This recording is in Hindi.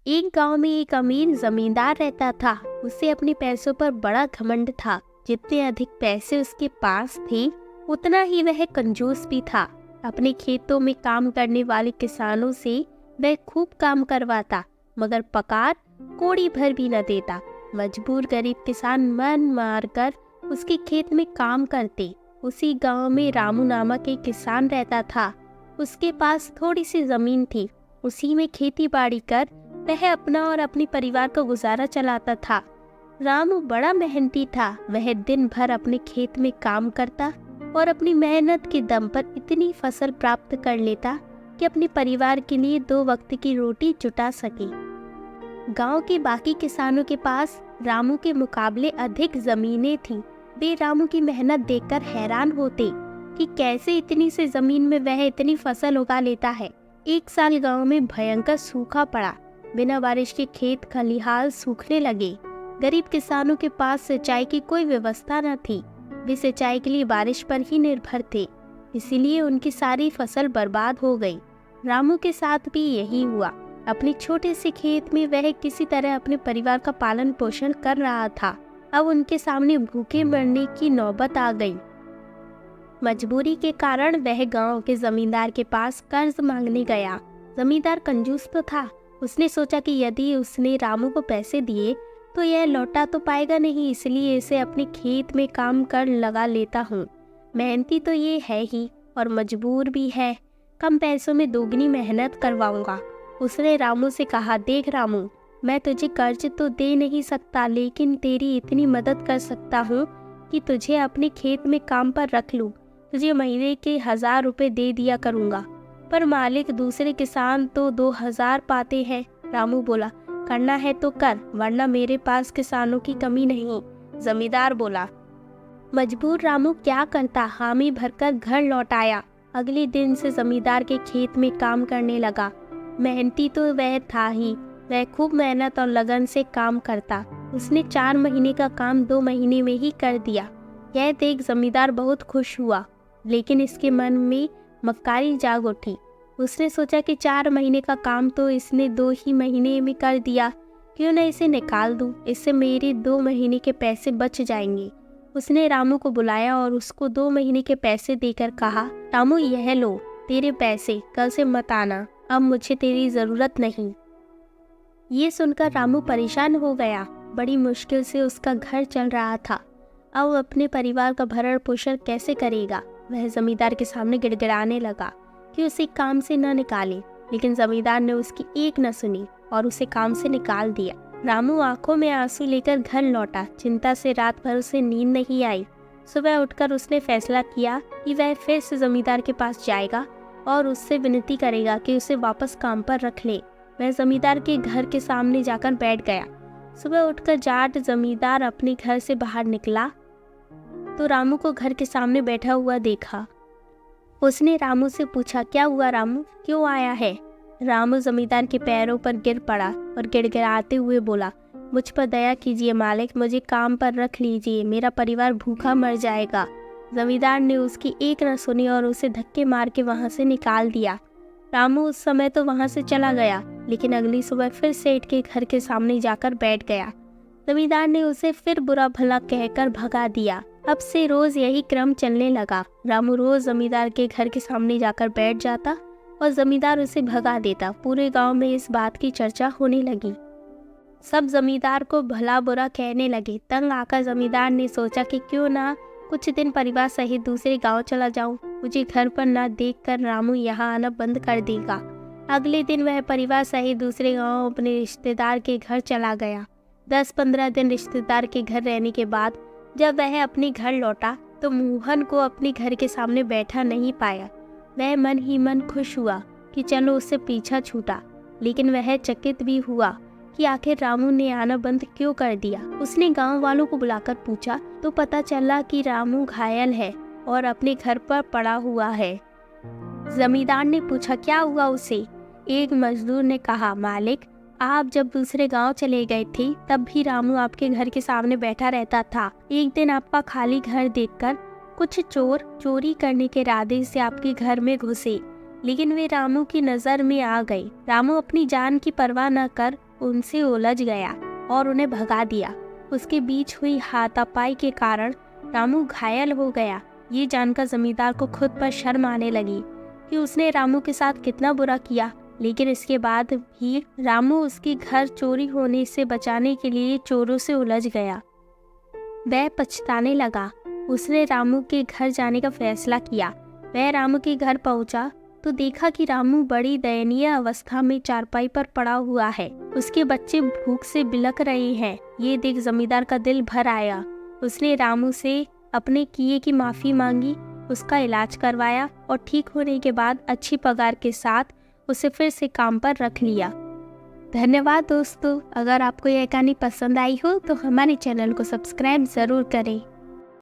एक गांव में एक अमीर जमींदार रहता था। उसे अपने पैसों पर बड़ा घमंड था। जितने अधिक पैसे उसके पास थे, उतना ही वह कंजूस भी था। अपने खेतों में काम करने वाले किसानों से वह खूब काम करवाता, मगर पगार कौड़ी भर भी न देता। मजबूर गरीब किसान मन मार कर उसके खेत में काम करते। उसी गांव में रामू नामक एक किसान रहता था। उसके पास थोड़ी सी जमीन थी। उसी में खेती बाड़ी कर वह अपना और अपने परिवार का गुजारा चलाता था। रामू बड़ा मेहनती था। वह दिन भर अपने खेत में काम करता और अपनी मेहनत के दम पर इतनी फसल प्राप्त कर लेता कि अपने परिवार के लिए 2 वक्त की रोटी जुटा सके। गांव के बाकी किसानों के पास रामू के मुकाबले अधिक जमीनें थीं। वे रामू की मेहनत देखकर हैरान होते कि कैसे इतनी सी जमीन में वह इतनी फसल उगा लेता है। एक साल गांव में भयंकर सूखा पड़ा। बिना बारिश के खेत खलिहान सूखने लगे। गरीब किसानों के पास सिंचाई की कोई व्यवस्था न थी। वे सिंचाई के लिए बारिश पर ही निर्भर थे, इसीलिए उनकी सारी फसल बर्बाद हो गई। रामू के साथ भी यही हुआ। अपने छोटे से खेत में वह किसी तरह अपने परिवार का पालन पोषण कर रहा था। अब उनके सामने भूखे मरने की नौबत आ गई। मजबूरी के कारण वह गांव के जमींदार के पास कर्ज मांगने गया। जमींदार कंजूस तो था। उसने सोचा कि यदि उसने रामू को पैसे दिए तो यह लौटा तो पाएगा नहीं, इसलिए इसे अपने खेत में काम कर लगा लेता हूँ। मेहनती तो ये है ही और मजबूर भी है। कम पैसों में दोगुनी मेहनत करवाऊंगा। उसने रामू से कहा, देख रामू, मैं तुझे कर्ज तो दे नहीं सकता, लेकिन तेरी इतनी मदद कर सकता हूँ कि तुझे अपने खेत में काम पर रख लूँ। तुझे महीने के 1000 रुपये दे दिया करूँगा। पर मालिक, दूसरे किसान तो 2000 पाते हैं। रामू बोला, करना है तो कर, वरना मेरे पास किसानों की कमी नहीं। जमींदार बोला। मजबूर रामू क्या करता, हामी भरकर घर लौट आया। अगले दिन से जमींदार के खेत में काम करने लगा। मेहनती तो वह था ही, वह खूब मेहनत और लगन से काम करता। उसने 4 महीने का काम 2 महीने में ही कर दिया। यह देख जमींदार बहुत खुश हुआ, लेकिन इसके मन में मक्कारी जाग उठी। उसने सोचा कि 4 महीने का काम तो इसने 2 ही महीने में कर दिया, क्यों न इसे निकाल दूं, इससे मेरे 2 महीने के पैसे बच जाएंगे। उसने रामू को बुलाया और उसको 2 महीने के पैसे देकर कहा, रामू, यह लो तेरे पैसे, कल से मत आना, अब मुझे तेरी जरूरत नहीं। ये सुनकर रामू परेशान हो गया। बड़ी मुश्किल से उसका घर चल रहा था। अब अपने परिवार का भरण पोषण कैसे करेगा। वह जमींदार के सामने गिड़गिड़ाने लगा कि उसे काम से न निकाले, लेकिन जमींदार ने उसकी एक न सुनी और उसे काम से निकाल दिया। रामू आंखों में आंसू लेकर घर लौटा। चिंता से रात भर उसे नींद नहीं आई। सुबह उठकर उसने फैसला किया कि वह फिर से जमींदार के पास जाएगा और उससे विनती करेगा कि उसे वापस काम पर रख ले। वह जमींदार के घर के सामने जाकर बैठ गया। सुबह उठकर जाट जमींदार अपने घर से बाहर निकला तो रामू को घर के सामने बैठा हुआ देखा। उसने रामू से पूछा, क्या हुआ रामू, क्यों आया है। रामू जमींदार के पैरों पर गिर पड़ा और गिड़गिड़ाते हुए बोला, मुझ पर दया कीजिए मालिक, मुझे काम पर रख लीजिए, मेरा परिवार भूखा मर जाएगा। जमींदार ने उसकी एक न सुनी और उसे धक्के मार के वहां से निकाल दिया। रामू उस समय तो वहां से चला गया, लेकिन अगली सुबह फिर सेठ के घर के सामने जाकर बैठ गया। जमींदार ने उसे फिर बुरा भला कहकर भगा दिया। अब से रोज यही क्रम चलने लगा। रामू रोज जमींदार के घर के सामने जाकर बैठ जाता और जमींदार उसे भगा देता। पूरे गांव में इस बात की चर्चा होने लगी। सब जमींदार को भला बुरा कहने लगे। तंग आकर जमींदार ने सोचा कि क्यों ना कुछ दिन परिवार सहित दूसरे गांव चला जाऊं। मुझे घर पर न देखकर रामू यहाँ आना बंद कर देगा। अगले दिन वह परिवार सहित दूसरे गांव अपने रिश्तेदार के घर चला गया। 10-15 दिन रिश्तेदार के घर रहने के बाद जब वह अपने घर लौटा तो मोहन को अपने घर के सामने बैठा नहीं पाया। वह मन ही मन खुश हुआ कि चलो उससे पीछा छूटा, लेकिन वह चकित भी हुआ कि आखिर रामू ने आना बंद क्यों कर दिया। उसने गांव वालों को बुलाकर पूछा तो पता चला कि रामू घायल है और अपने घर पर पड़ा हुआ है। जमींदार ने पूछा, क्या हुआ उसे। एक मजदूर ने कहा, मालिक, आप जब दूसरे गांव चले गए थे तब भी रामू आपके घर के सामने बैठा रहता था। एक दिन आपका खाली घर देखकर कुछ चोर चोरी करने के इरादे से आपके घर में घुसे, लेकिन वे रामू की नज़र में आ गई। रामू अपनी जान की परवाह न कर उनसे उलझ गया और उन्हें भगा दिया। उसके बीच हुई हाथापाई के कारण रामू घायल हो गया। ये जानकर जमींदार को खुद पर शर्म आने लगी कि उसने रामू के साथ कितना बुरा किया। लेकिन इसके बाद भी रामू उसके घर चोरी होने से बचाने के लिए चोरों से उलझ गया। वह पछताने लगा। उसने रामू के घर जाने का फैसला किया। वह रामू के घर पहुंचा तो देखा कि रामू बड़ी दयनीय अवस्था में चारपाई पर पड़ा हुआ है। उसके बच्चे भूख से बिलख रहे हैं। ये देख जमींदार का दिल भर आया। उसने रामू से अपने किए की माफ़ी मांगी, उसका इलाज करवाया और ठीक होने के बाद अच्छी पगार के साथ उसे फिर से काम पर रख लिया। धन्यवाद दोस्तों। अगर आपको यह कहानी पसंद आई हो तो हमारे चैनल को सब्सक्राइब ज़रूर करें।